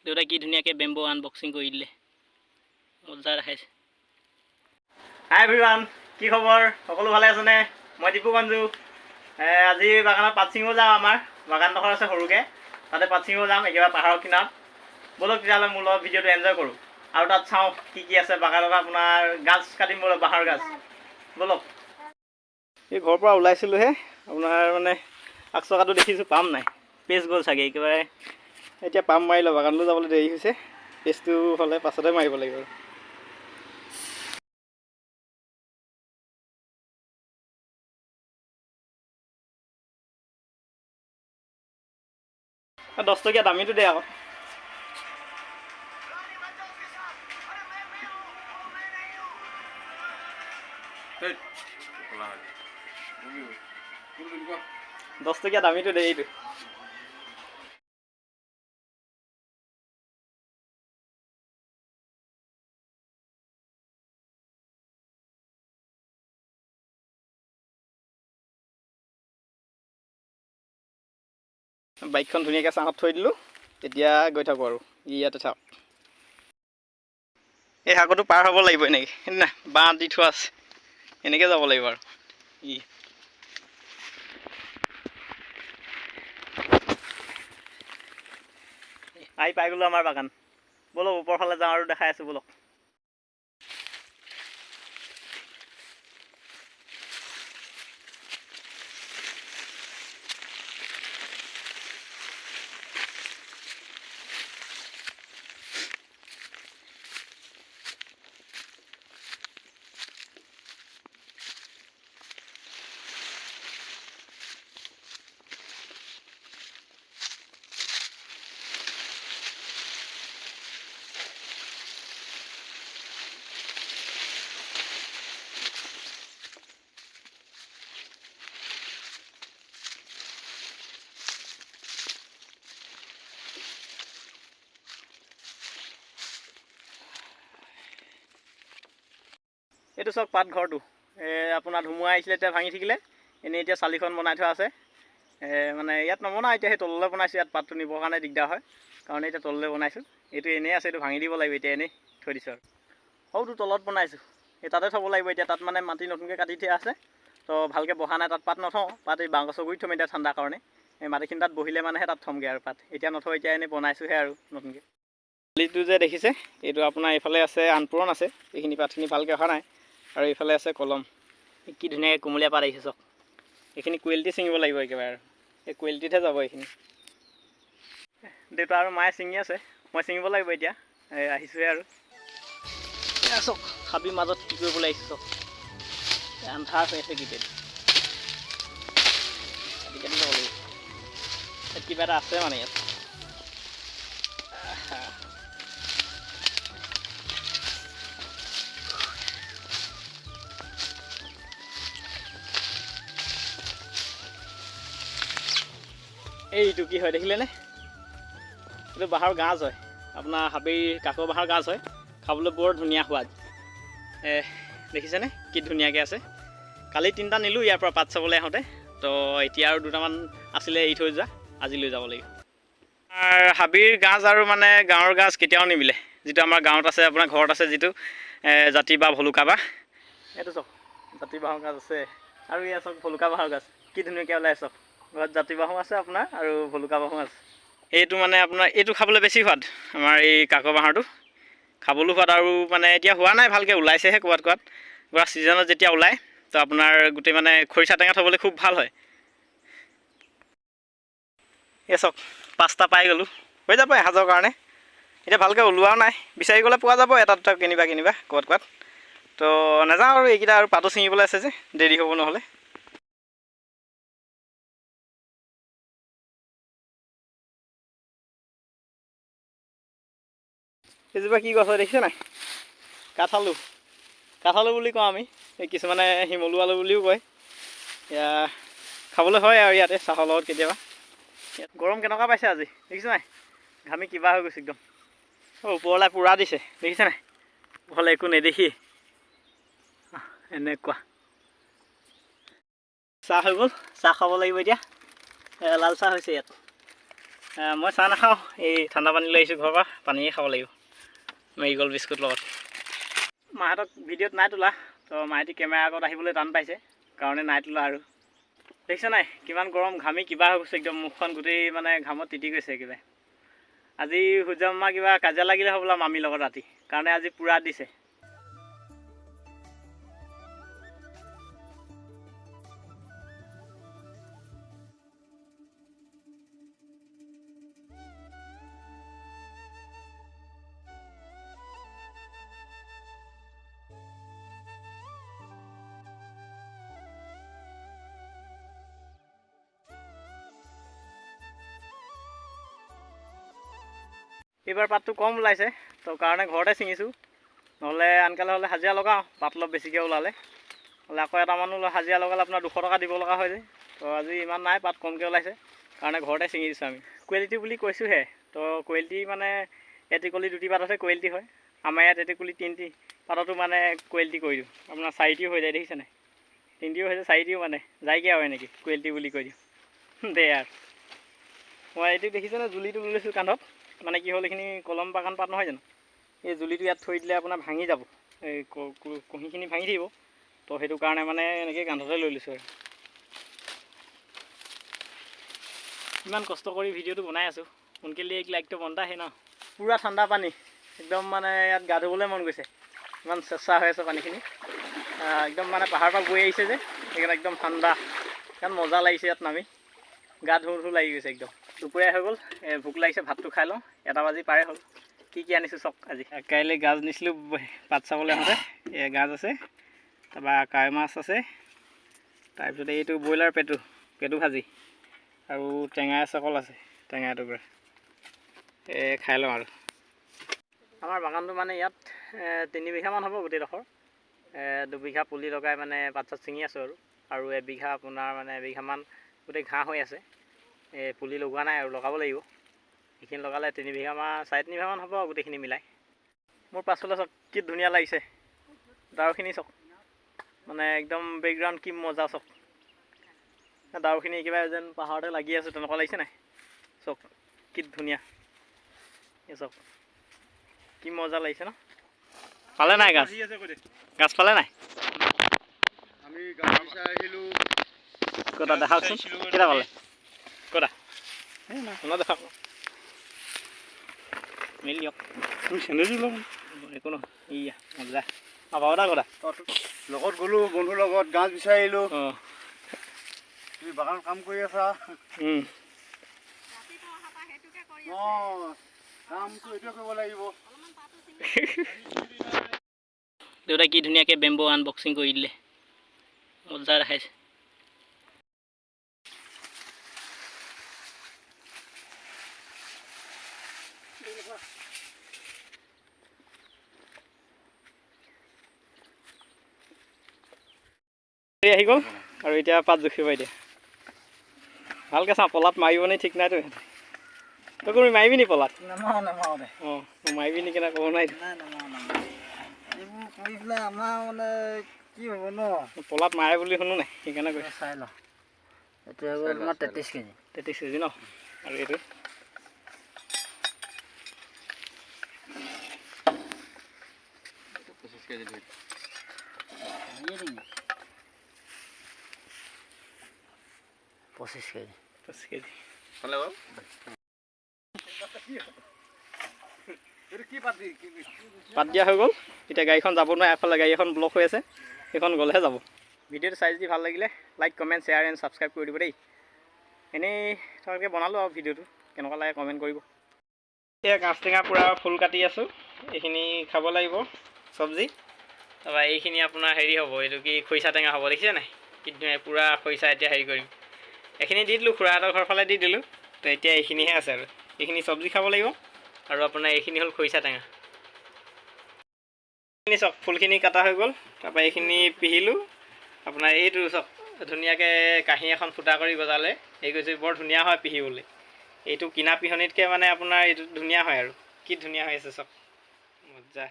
দেউতাই কি ধুনীয়াকৈ বেম্বো আনবক্সিং কৰি দিলে, মজা দেখাইছে। হাই এভৰিৱান, কি খবৰ? সকলো ভালে আছেনে? মই ডিপু গঞ্জু। আজি বাগানত পাত ছিঙিব যাওঁ। আমাৰ বাগানডোখৰ আছে সৰুকৈ, তাতে পাত ছিঙিব যাম একেবাৰে পাহাৰৰ কিনাৰত। ব'লক তেতিয়াহ'লে মোৰ লগত ভিডিঅ'টো এনজয় কৰোঁ আৰু তাত চাওঁ কি আছে বাগানত। আপোনাৰ গাছ কাটিম ব'লক, বাঁহৰ গাছ। ব'লক। এই ঘৰৰ পৰা ওলাইছিলোঁহে, আপোনাৰ মানে আগচকাটো দেখিছোঁ পাম নাই, পেজ গ'ল চাগে একেবাৰে। এতিয়া পাম মাৰি লওঁ, বাগানলৈ যাবলৈ দেৰি হৈছে। পেজটো হ'লে পাছতে মাৰিব লাগিব। $10 দামীটো দে আকৌ। $10 দামীটো দে এইটো। বাইকখন ধুনীয়াকৈ ছাঁত থৈ দিলোঁ, এতিয়া গৈ থাকোঁ আৰু ইয়াতে থাক। এই সাগৰটো পাৰ হ'ব লাগিব এনেকৈ, সেইদিনা বাঁহ দি থোৱা আছে, এনেকৈ যাব লাগিব আৰু। আহি পাই গ'লোঁ আমাৰ বাগান। ব'লক ওপৰ ফালে যাওঁ আৰু দেখাই আছোঁ ব'লক। এইটো চাওক পাতঘৰটো, আপোনাৰ ধুমুহা আহিছিলে এতিয়া ভাঙি থাকিলে। এনেই এতিয়া চালিখন বনাই থোৱা আছে। মানে ইয়াত নবনাওঁ এতিয়া, সেই তললৈ বনাইছোঁ। ইয়াত পাতটো নিবৰ কাৰণে দিগদাৰ হয় কাৰণে এতিয়া তললৈ বনাইছোঁ। এইটো এনেই আছে, এইটো ভাঙি দিব লাগিব এতিয়া, এনেই থৈ দিছোঁ আৰু। সৰুটো তলত বনাইছোঁ, এই তাতে থ'ব লাগিব এতিয়া। তাত মানে মাটি নতুনকৈ কাটি থোৱা আছে, তো ভালকৈ বহা নাই। তাত পাত নথওঁ, পাত এই বাঁহগছৰ গুৰিত থ'ম এতিয়া ঠাণ্ডাৰ কাৰণে। এই মাটিখিনি তাত বহিলে মানেহে তাত থ'মগৈ আৰু পাত। এতিয়া নথওঁ, এতিয়া এনেই বনাইছোঁহে আৰু নতুনকৈ। পালিটো যে দেখিছে, এইটো আপোনাৰ এইফালে আছে আনপুৰণ আছে, এইখিনি পাতখিনি ভালকৈ অহা নাই। আৰু এইফালে আছে কলম। কি ধুনীয়াকৈ কুমলীয়া পাত আহিছে চাওক। এইখিনি কুৱেলিটি ছিঙিব লাগিব একেবাৰে আৰু, এই কুৱেলিটিতহে যাব এইখিনি। দেউতা আৰু মায়ে ছিঙি আছে, মই ছিঙিব লাগিব এতিয়া। আহিছোঁহে আৰু। চাওক হাবিৰ মাজত কি কৰিবলৈ আহিছোঁ চাওক, আন্ধাৰ হৈ আছে গোটেই। আজিকালি যাব লাগিব, ইয়াত কিবা এটা আছে মানে ইয়াত। এইটো কি হয় দেখিলেনে? এইটো বাঁহৰ গাজ হয়, আপোনাৰ হাবিৰ কাকৰ বাঁহৰ গাজ হয়। খাবলৈ বৰ ধুনীয়া সোৱাদ। দেখিছেনে কি ধুনীয়াকৈ আছে। কালি 3টা নিলোঁ ইয়াৰ পৰা পাত চাবলৈ আহোঁতে, তো এতিয়া আৰু 2টামান আছিলে এৰি থৈ যোৱা, আজি লৈ যাব লাগিব। আমাৰ হাবিৰ গাজ আৰু মানে গাঁৱৰ গাজ কেতিয়াও নিমিলে। যিটো আমাৰ গাঁৱত আছে, আপোনাৰ ঘৰত আছে যিটো জাতি বাঁহ, ভলুকা বাঁহ, এইটো চাওক জাতি বাঁহৰ গাজ আছে। আৰু ইয়াত চাওক ভলুকা বাঁহৰ গাজ কি ধুনীয়াকৈ ওলাই চাওক। ঘৰত জাতি বাঁহো আছে আপোনাৰ আৰু ভলুকা বাঁহো আছে। এইটো মানে আপোনাৰ এইটো খাবলৈ বেছি সোৱাদ, আমাৰ এই কাকৰ বাঁহৰটো খাবলৈও সোৱাদ। আৰু মানে এতিয়া হোৱা নাই ভালকৈ, ওলাইছেহে ক'ৰবাত ক'ৰবাত। পুৰা ছিজনত যেতিয়া ওলায় তো আপোনাৰ গোটেই মানে খৰিচা টেঙা থ'বলৈ খুব ভাল হয়। এই চাওক 5টা পাই গ'লোঁ, হৈ যাব এসাঁজৰ কাৰণে। এতিয়া ভালকৈ ওলোৱাও নাই, বিচাৰি গ'লে পোৱা যাব এটা দুটা কিনিবা ক'ৰবাত ক'ৰবাত। তো নাযাওঁ আৰু এইকেইটা, আৰু পাতো ছিঙিবলৈ আছে যে, দেৰি হ'ব নহ'লে। এইজোপা কি গছ হয় দেখিছে নাই? কাঠআলু। কাঠআলু বুলি কওঁ আমি, এই কিছুমানে শিমলু আলু বুলিও কয়। এয়া খাবলৈ হয় আৰু ইয়াতে চাহৰ লগত কেতিয়াবা। ইয়াত গৰম কেনেকুৱা পাইছে আজি দেখিছে নাই? ঘামি কিবা হৈ গৈছে একদম। ওপৰলৈ পূৰা দিছে দেখিছে নাই? ওপৰলৈ একো নেদেখি এনেকুৱা। চাহ হৈ গ'ল, চাহ খাব লাগিব এতিয়া। লাল চাহ হৈছে ইয়াত। মই চাহ নাখাওঁ, এই ঠাণ্ডা পানী লৈ আহিছোঁ ঘৰৰ পৰা, পানীয়ে খাব লাগিব মেৰিগ'ল্ড বিস্কুট লগত। মাহঁতক ভিডিঅ'ত নাই তোলা, তো মাহঁতি কেমেৰা আগত আহিবলৈ টান পাইছে কাৰণে নাই তোলা আৰু। দেখিছে নাই কিমান গৰম, ঘামি কিবা হৈ গৈছে একদম, মুখখন গোটেই মানে ঘামত তিতি গৈছে কিবা। আজি সূৰ্য মামা কিবা কাজিয়া লাগিলে হ'বলা মামীৰ লগত ৰাতি, কাৰণে আজি পূৰা দিছে। এইবাৰ পাতটো কম ওলাইছে, তো কাৰণে ঘৰতে ছিঙিছোঁ, নহ'লে আনকালে হ'লে হাজিৰা লগাওঁ পাত অলপ বেছিকৈ ওলালে, হ'লে আকৌ এটা মানুহ হাজিৰা লগালে আপোনাৰ 200 টকা দিব লগা হয় যে। তো আজি ইমান নাই, পাত কমকৈ ওলাইছে কাৰণে ঘৰতে ছিঙি দিছোঁ আমি। কোৱালিটি বুলি কৈছোঁহে, তো কোৱালিটি মানে এটিকলি 2টি পাততহে কোৱালিটি হয়, আমাৰ ইয়াত এটিকলি 3টি পাততো মানে কোৱালিটি কৰি দিওঁ, আপোনাৰ 4টিও হৈ যায়, দেখিছে নাই 3টিও হৈ যায়, 4টিও মানে যায়গৈ আৰু এনেকৈ কোৱালিটি বুলি কৈ দিওঁ দে আৰু। মই এইটো দেখিছেনে জুলিটো লৈ লৈছোঁ কান্ধত, মানে কি হ'ল এইখিনি কলম বাগান পাত নহয় জানো, এই জুলিটো ইয়াত থৈ দিলে আপোনাৰ ভাঙি যাব, এই কুঁহিখিনি ভাঙি থাকিব, তো সেইটো কাৰণে মানে এনেকৈ কান্ধতে লৈ লৈছোঁ আৰু। ইমান কষ্ট কৰি ভিডিঅ'টো বনাই আছোঁ, সোনকালে এক লাইকটো বন্ধা আহে ন। পূৰা ঠাণ্ডা পানী একদম, মানে ইয়াত গা ধুবলৈ মন গৈছে, ইমান চেঁচা হৈ আছে পানীখিনি, একদম মানে পাহাৰৰ পৰা বৈ আহিছে যে সেইকাৰণে একদম ঠাণ্ডা, ইমান মজা লাগিছে ইয়াত নামি, গা ধুও ধুও লাগি গৈছে একদম। দুপৰীয়া হৈ গ'ল, ভোক লাগিছে, ভাতটো খাই লওঁ, 1 বাজি পাৰে হ'ল। কি আনিছোঁ চক আজি, কাইলৈ গাজ নিছিলোঁ পাত চাবলৈ আহোঁতে, গাজ আছে, তাৰপৰা কাৱৈ মাছ আছে, তাৰপিছতে এইটো ব্ৰইলাৰ পেটু ভাজি, আৰু টেঙা চকল আছে, টেঙা এটুকুৰা, খাই লওঁ আৰু। আমাৰ বাগানটো মানে ইয়াত 3 বিঘামান হ'ব গোটেইডোখৰ, 2 বিঘা পুলি লগাই মানে পাত চাত ছিঙি আছোঁ আৰু 1 বিঘা আপোনাৰ মানে 1 বিঘামান গোটেই ঘাঁহ হৈ আছে, পুলি লগোৱা নাই আৰু লগাব লাগিব। এইখিনি লগালে 3 বিঘামান 4.5 বিঘামান হ'ব গোটেইখিনি মিলাই। মোৰ পাছফালে চক কি ধুনীয়া লাগিছে, ডাউৰখিনি চক, মানে একদম বেকগ্ৰাউণ্ড কি মজা চক, ডাউৰখিনি একেবাৰে যেন পাহাৰতে লাগি আছে তেনেকুৱা লাগিছে নাই, চক কি ধুনীয়া, এই চক কি মজা লাগিছে ন। পালে নাই গাছ, গাছ পালে নাই? আমি গাছ বিচাৰি আহিলোঁ, ক'তা দেখাওকচোন, কেইটা পালে ক'তা শুনা দেখাওক, মিলি দিয়ক চেনেৰী লওঁ একো নহয়, ইয়া মজা পাউদা ক'তা লগত গ'লোঁ বন্ধুৰ লগত, গাছ বিচাৰি আহিলোঁ। অঁ তুমি বাগানত কাম কৰি আছা? অঁ কামটো এইটোৱে কৰিব লাগিব। দেউতাই কি ধুনীয়াকৈ বেম্বো আনবক্সিং কৰি দিলে, মজা দেখাইছে। আহি গ'ল আৰু এতিয়া পাত জুখিব, এতিয়া ভালকৈ চাওঁ, পলাত মাৰিব নে ঠিক নাইতো, তই তুমি মাৰিবি নি পলাত? নামাৰো দে। অঁ মাৰিবি নেকি না ক'ব নোৱাৰি, এইবোৰ কৰি পেলাই আমাৰ মানে কি হ'ব ন, পলাত মাৰে বুলি শুনো নাই, সেইকাৰণে কৈছোঁ। চাই লওঁ, এইটো হৈ গ'ল তোমাৰ 33 কেজি। 33 কেজি ন, আৰু এইটো 25 কেজি ধৰি 25 কেজি। 25 কেজি হ'লে বাৰু পাত দিয়া হৈ গ'ল। এতিয়া গাড়ীখন যাব নোৱাৰে, এফালে গাড়ী এখন ব্লক হৈ আছে, সেইখন গ'লেহে যাব। ভিডিঅ'টো চাই যদি ভাল লাগিলে like comment share and subscribe কৰি দিব দেই। এনেই তোমালোকে বনালোঁ আৰু ভিডিঅ'টো কেনেকুৱা লাগে কমেণ্ট কৰিব। এতিয়া গাছ টেঙা পূৰা ফুল কাটি আছোঁ, এইখিনি খাব লাগিব চব্জি, তাৰপৰা এইখিনি আপোনাৰ হেৰি হ'ব, এইটো কি খৰিচা টেঙা হ'ব, দেখিছে নাই কি ধুনীয়া পূৰা খৰিচা। এতিয়া হেৰি কৰিম, এইখিনি দি দিলোঁ, খুৰাহঁতৰ ঘৰ ফালে দি দিলোঁ, তো এতিয়া এইখিনিহে আছে আৰু এইখিনি চব্জি খাব লাগিব, আৰু আপোনাৰ এইখিনি হ'ল খৰিচা টেঙা। এইখিনি চক ফুলখিনি কাটা হৈ গ'ল, তাৰপৰা এইখিনি পিহিলোঁ, আপোনাৰ এইটো চক ধুনীয়াকৈ কাঁহী এখন ফুটা কৰি গজালে, এই কৈছে বৰ ধুনীয়া হয় পিহিবলৈ, এইটো কিনা পিহনিতকৈ মানে আপোনাৰ এইটো ধুনীয়া হয় আৰু কি ধুনীয়া হৈ আছে চক মজা।